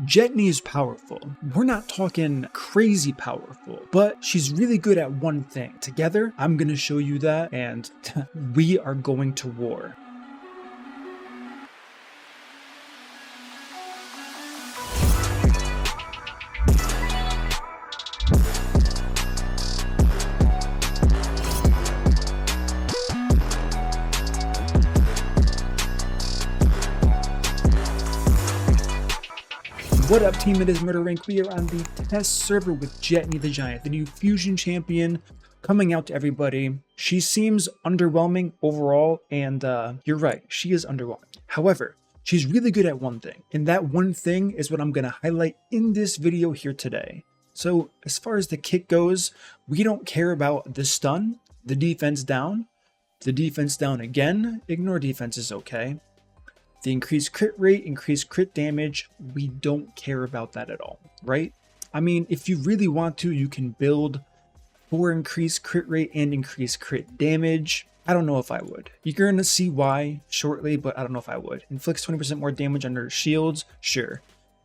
Jetni is powerful. We're not talking crazy powerful, but she's really good at one thing. Together, I'm gonna show you that, and we are going to war. What up, team? It is MurderInc. We are on the test server with Jetni the Giant, the new fusion champion, coming out to everybody. She seems underwhelming overall, and you're right, she is underwhelming. However, she's really good at one thing, and that one thing is what I'm going to highlight in this video here today. So as far as the kit goes, we don't care about the stun, the defense down again. Ignore defense is okay. The increased crit rate, increased crit damage, we don't care about that at all, right? I mean, if you really want to, you can build for increased crit rate and increased crit damage. I don't know if I would. You're going to see why shortly, but I don't know if I would. Inflicts 20% more damage under shields, sure.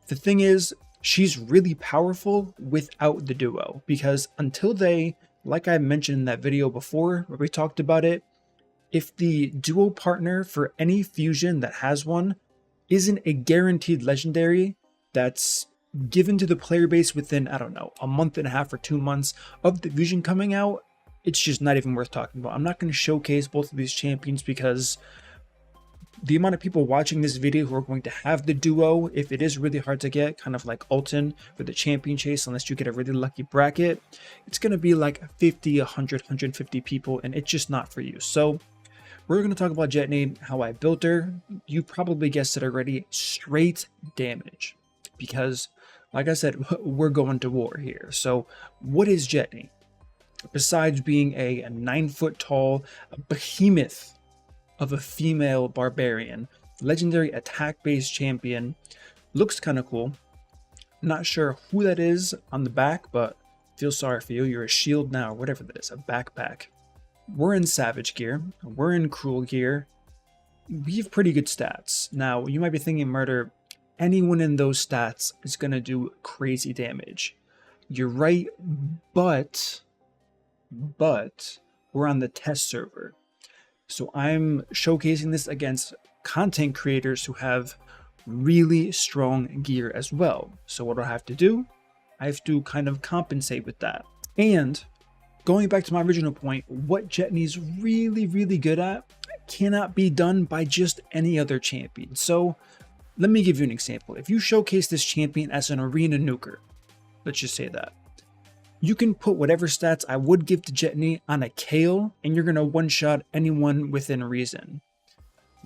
The thing is, she's really powerful without the duo, because until they, like I mentioned in that video before where we talked about it, if the duo partner for any fusion that has one isn't a guaranteed legendary that's given to the player base within, I don't know, a month and a half or 2 months of the fusion coming out, it's just not even worth talking about. I'm not going to showcase both of these champions because the amount of people watching this video who are going to have the duo, if it is really hard to get, kind of like Alton for the champion chase, unless you get a really lucky bracket, it's going to be like 50, 100, 150 people, and it's just not for you. So we're going to talk about Jetni, how I built her. You probably guessed it already, straight damage. Because, like I said, we're going to war here. So, what is Jetni? Besides being a 9-foot tall behemoth of a female barbarian, legendary attack-based champion, looks kind of cool. Not sure who that is on the back, but feel sorry for you. You're a shield now, or whatever that is, a backpack. We're in Savage gear, we're in Cruel gear, we have pretty good stats. Now, you might be thinking, Murder, anyone in those stats is going to do crazy damage. You're right, but we're on the test server. So I'm showcasing this against content creators who have really strong gear as well. So what do I have to do? I have to kind of compensate with that. And going back to my original point, what Jetni's really, really good at cannot be done by just any other champion. So let me give you an example. If you showcase this champion as an arena nuker, let's just say that, you can put whatever stats I would give to Jetni on a Kale, and you're going to one-shot anyone within reason.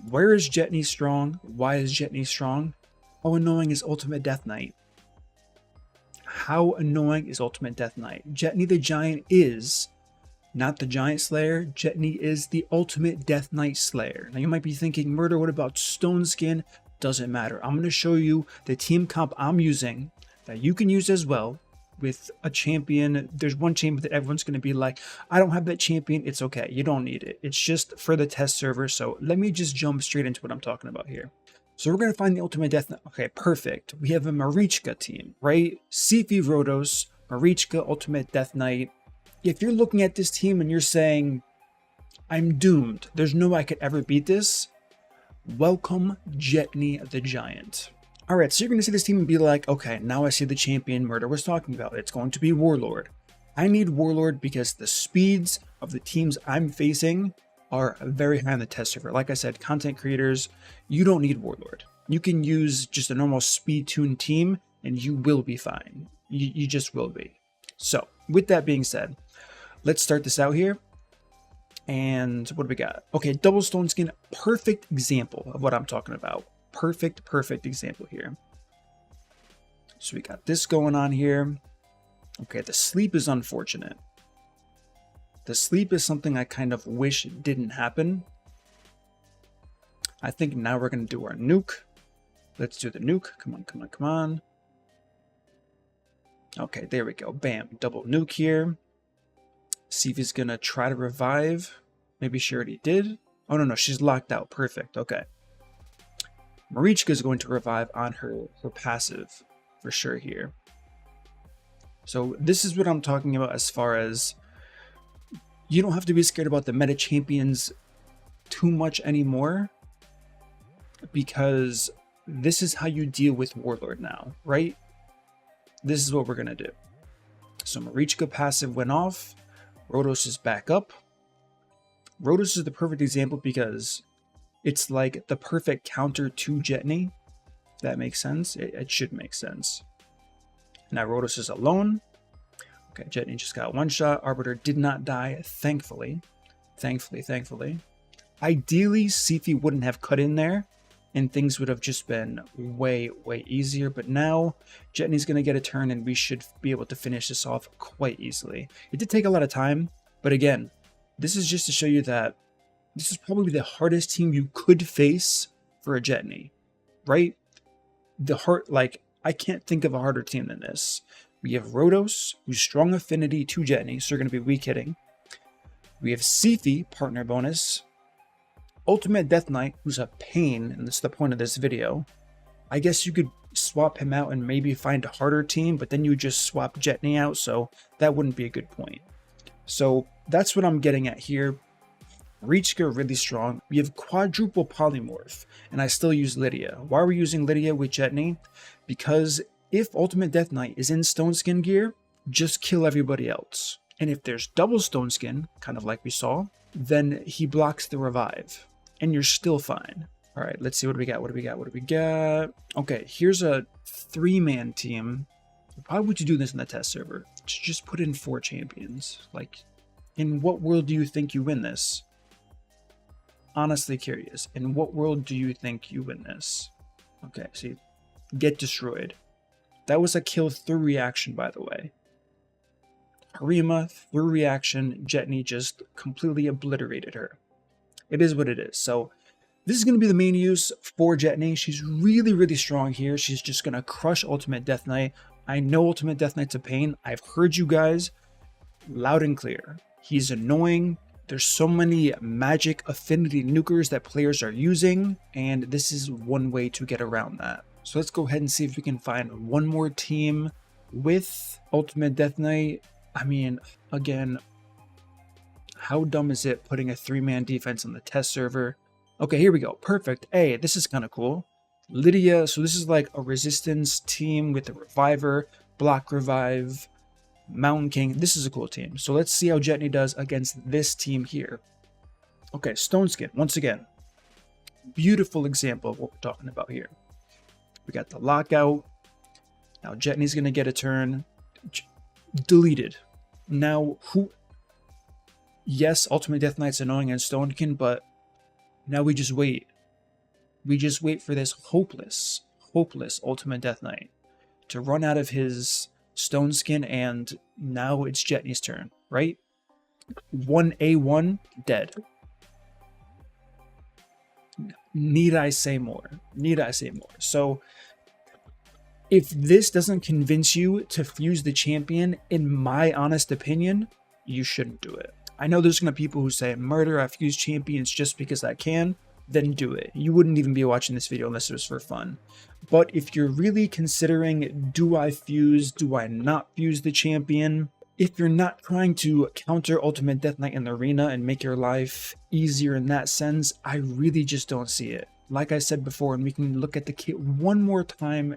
Where is Jetni strong? Why is Jetni strong? How annoying is Ultimate Death Knight? How annoying is Ultimate Death Knight? Jetni the Giant is not the Giant Slayer. Jetni is the Ultimate Death Knight Slayer. Now you might be thinking, Murder, what about Stone Skin? Doesn't matter. I'm going to show you the team comp I'm using that you can use as well with a champion. There's one champion that everyone's going to be like, I don't have that champion. It's okay. You don't need it. It's just for the test server. So let me just jump straight into what I'm talking about here. So we're going to find the Ultimate Death Knight. Okay, perfect. We have a Marichka team, right? Sifi Rhodos, Marichka, Ultimate Death Knight. If you're looking at this team and you're saying, I'm doomed, there's no way I could ever beat this, welcome Jetni the Giant. Alright, so you're going to see this team and be like, okay, now I see the champion Murder was talking about. It's going to be Warlord. I need Warlord because the speeds of the teams I'm facing are very high on the test server. Like I said, content creators, you don't need Warlord. You can use just a normal speed tuned team and you will be fine. You just will be. So with that being said, let's start this out here. And what do we got? Okay, double stone skin, perfect example of what I'm talking about. Perfect example here. So we got this going on here. Okay, the sleep is unfortunate. The sleep is something I kind of wish didn't happen. I think now we're going to do our nuke. Let's do the nuke. Come on. Okay, there we go. Bam. Double nuke here. See if he's going to try to revive. Maybe she already did. Oh, no, she's locked out. Perfect. Okay. Marichka is going to revive on her passive. for sure here. So this is what I'm talking about as far as you don't have to be scared about the meta champions too much anymore, because this is how you deal with Warlord now, right? This is what we're going to do. So Marichka passive went off. Rotos is back up. Rotos is the perfect example because it's like the perfect counter to Jetni. That makes sense. It should make sense. Now Rotos is alone. Okay, Jetni just got one shot. Arbiter did not die, thankfully. Thankfully. Ideally, Sifi wouldn't have cut in there, and things would have just been way easier. But now, Jetni's going to get a turn, and we should be able to finish this off quite easily. It did take a lot of time, but again, this is just to show you that this is probably the hardest team you could face for a Jetni, right? I can't think of a harder team than this. We have Rotos, who's strong affinity to Jetni, so they're going to be weak hitting. We have Sifi, partner bonus. Ultimate Death Knight, who's a pain, and that's the point of this video. I guess you could swap him out and maybe find a harder team, but then you just swap Jetni out, so that wouldn't be a good point. So that's what I'm getting at here. Marichka really strong. We have quadruple polymorph, and I still use Lydia. Why are we using Lydia with Jetni? Because if Ultimate Death Knight is in Stone Skin gear, just kill everybody else. And if there's double Stone Skin, kind of like we saw, then he blocks the revive, and you're still fine. All right, let's see what do we got. Okay, here's a 3-man team. Why would you do this in the test server? Just put in 4 champions. Like, in what world do you think you win this? Honestly curious. In what world do you think you win this? Okay, see, get destroyed. That was a kill through reaction, by the way. Harima, through reaction, Jetni just completely obliterated her. It is what it is. So this is going to be the main use for Jetni. She's really strong here. She's just going to crush Ultimate Death Knight. I know Ultimate Death Knight's a pain. I've heard you guys loud and clear. He's annoying. There's so many magic affinity nukers that players are using, and this is one way to get around that. So let's go ahead and see if we can find one more team with Ultimate Death Knight. I mean, again, how dumb is it putting a 3-man defense on the test server? Okay, here we go. Perfect. Hey, this is kind of cool. Lydia, so this is like a resistance team with a reviver, block revive, Mountain King. This is a cool team. So let's see how Jetni does against this team here. Okay, Stone Skin, once again. Beautiful example of what we're talking about here. We got the lockout. Now Jetni's going to get a turn. Deleted. Now, yes, Ultimate Death Knight's annoying and Stonekin, but now we just wait. We just wait for this hopeless Ultimate Death Knight to run out of his Stone Skin, and now it's Jetni's turn, right? 1A1, dead. Need I say more? So if this doesn't convince you to fuse the champion, in my honest opinion, you shouldn't do it. I know there's going to be people who say, Murder, I fuse champions just because I can. Then do it. You wouldn't even be watching this video unless it was for fun. But if you're really considering, do I fuse, do I not fuse the champion? If you're not trying to counter Ultimate Death Knight in the arena and make your life easier in that sense, I really just don't see it. Like I said before, and we can look at the kit one more time,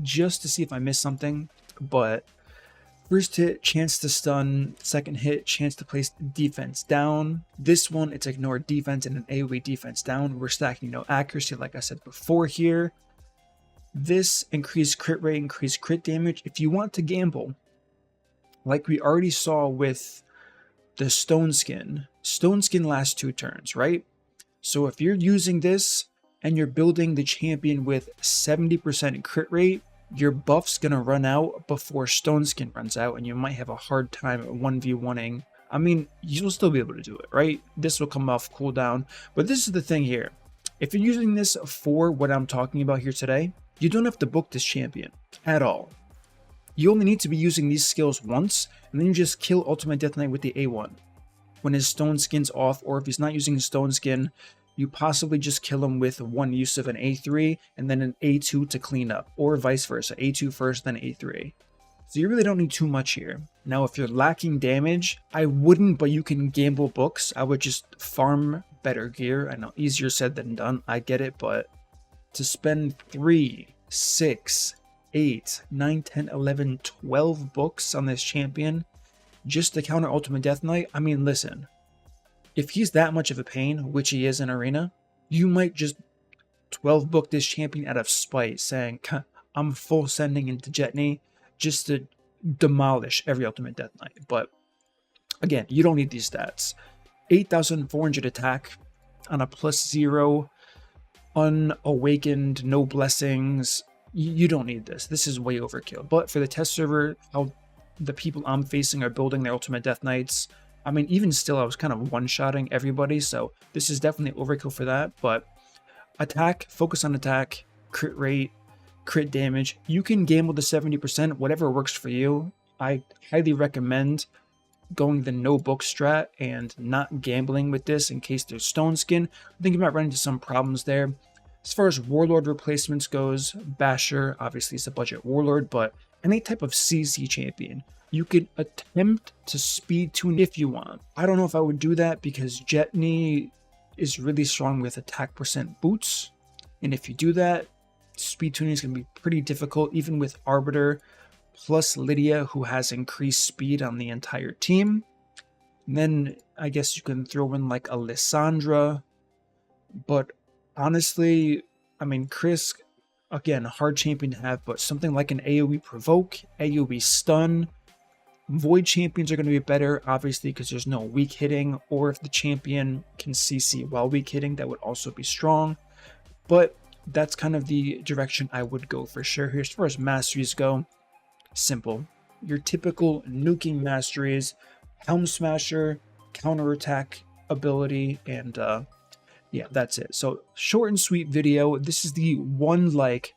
just to see if I missed something. But first hit, chance to stun. Second hit, chance to place defense down. This one, it's ignore defense and an AoE defense down. We're stacking no accuracy, like I said before here. This, increased crit rate, increased crit damage. If you want to gamble, like we already saw with the Stone Skin lasts 2 turns, right? So if you're using this and you're building the champion with 70% crit rate, your buff's gonna run out before Stone Skin runs out, and you might have a hard time 1v1ing. I mean, you'll still be able to do it, right? This will come off cooldown. But this is the thing here. If you're using this for what I'm talking about here today, you don't have to book this champion at all. You only need to be using these skills once, and then you just kill Ultimate Death Knight with the A1 when his Stone Skin's off, or if he's not using his Stone Skin, you possibly just kill him with one use of an A3 and then an A2 to clean up, or vice versa, A2 first, then A3. So you really don't need too much here. Now, if you're lacking damage, I wouldn't, but you can gamble books. I would just farm better gear. I know, easier said than done, I get it, but to spend 3, 6, 8, 9, 10, 11, 12 books on this champion just to counter Ultimate Death Knight, I mean, listen, if he's that much of a pain, which he is in Arena, you might just 12 book this champion out of spite, saying, I'm full sending into Jetni just to demolish every Ultimate Death Knight. But again, you don't need these stats. 8,400 attack on a +0, unawakened, no blessings. You don't need this. This is way overkill. But for the test server, how the people I'm facing are building their Ultimate Death Knights, I mean, even still, I was kind of one-shotting everybody, so this is definitely overkill for that. But attack, focus on attack, crit rate, crit damage. You can gamble to 70%, whatever works for you. I highly recommend going the no book strat and not gambling with this in case there's stone skin. I think you might run into some problems there. As far as warlord replacements goes, Basher obviously is a budget warlord, but any type of CC champion, you could attempt to speed tune if you want. I don't know if I would do that because Jetni is really strong with attack percent boots, and if you do that, speed tuning is going to be pretty difficult, even with Arbiter plus Lydia, who has increased speed on the entire team. And then I guess you can throw in like Alessandra, but honestly, I mean, Chris, again, hard champion to have, but something like an AoE provoke, AoE stun. Void champions are going to be better, obviously, because there's no weak hitting, or if the champion can CC while weak hitting, that would also be strong. But that's kind of the direction I would go for sure here. As far as masteries go, simple. Your typical nuking masteries, Helm Smasher, counterattack ability, and yeah, that's it. So short and sweet video. This is the one like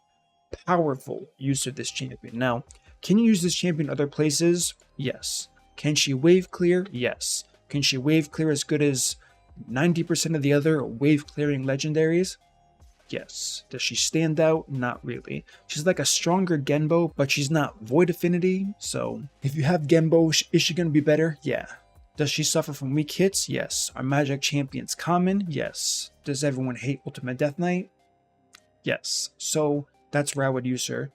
powerful use of this champion. Now, can you use this champion other places? Yes. Can she wave clear? Yes. Can she wave clear as good as 90% of the other wave clearing legendaries? Yes. Does she stand out? Not really. She's like a stronger Genbo, but she's not void affinity. So if you have Genbo, is she going to be better? Yeah. Does she suffer from weak hits? Yes. Are magic champions common? Yes. Does everyone hate Ultimate Death Knight? Yes. So that's where I would use her.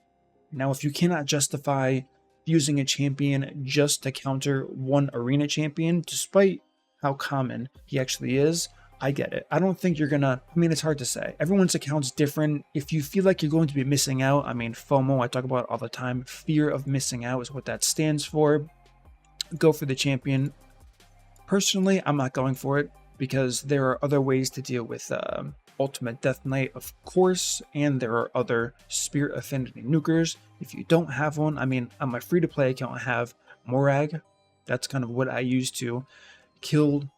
Now, if you cannot justify using a champion just to counter one arena champion, despite how common he actually is, I get it. I don't think you're gonna, I mean, it's hard to say. Everyone's account's different. If you feel like you're going to be missing out, I mean, FOMO, I talk about it all the time. Fear of missing out is what that stands for. Go for the champion. Personally, I'm not going for it because there are other ways to deal with Ultimate Death Knight, of course, and there are other Spirit Affinity nukers. If you don't have one, I mean, on my free-to-play account, I have Morag. That's kind of what I use to kill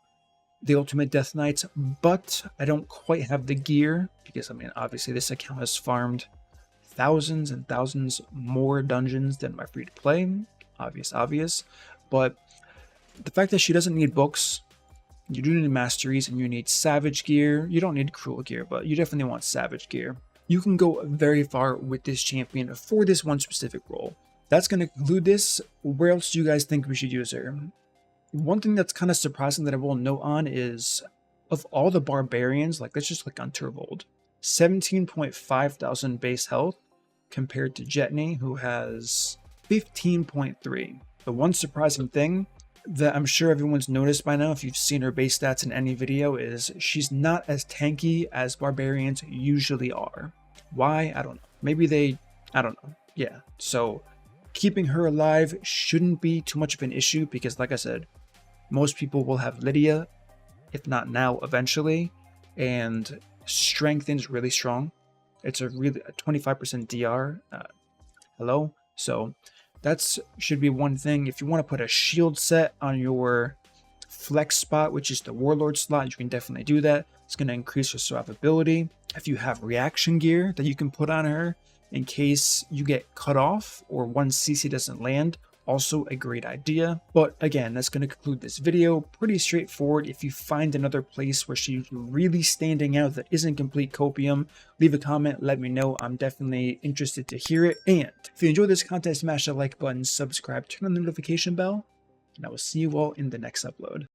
the Ultimate Death Knights, but I don't quite have the gear because, I mean, obviously this account has farmed thousands and thousands more dungeons than my free-to-play. Obvious. But the fact that she doesn't need books, you do need masteries, and you need savage gear. You don't need cruel gear, but you definitely want savage gear. You can go very far with this champion for this one specific role. That's going to conclude this. Where else do you guys think we should use her? One thing that's kind of surprising that I will note on is, of all the barbarians, like let's just click on Turvold, 17.5 thousand base health compared to Jetni, who has 15.3. The one surprising thing that I'm sure everyone's noticed by now if you've seen her base stats in any video is she's not as tanky as barbarians usually are. Why? I don't know. Maybe I don't know. Yeah, so keeping her alive shouldn't be too much of an issue because, like I said, most people will have Lydia, if not now, eventually, and strengthen's really strong. It's a 25% DR. Hello? So that's should be one thing. If you want to put a shield set on your flex spot, which is the warlord slot, you can definitely do that. It's going to increase her survivability. If you have reaction gear that you can put on her in case you get cut off or one CC doesn't land, also a great idea. But again, that's going to conclude this video. Pretty straightforward. If you find another place where she's really standing out that isn't complete copium, leave a comment, let me know. I'm definitely interested to hear it. And if you enjoyed this content, smash that like button, subscribe, turn on the notification bell, and I will see you all in the next upload.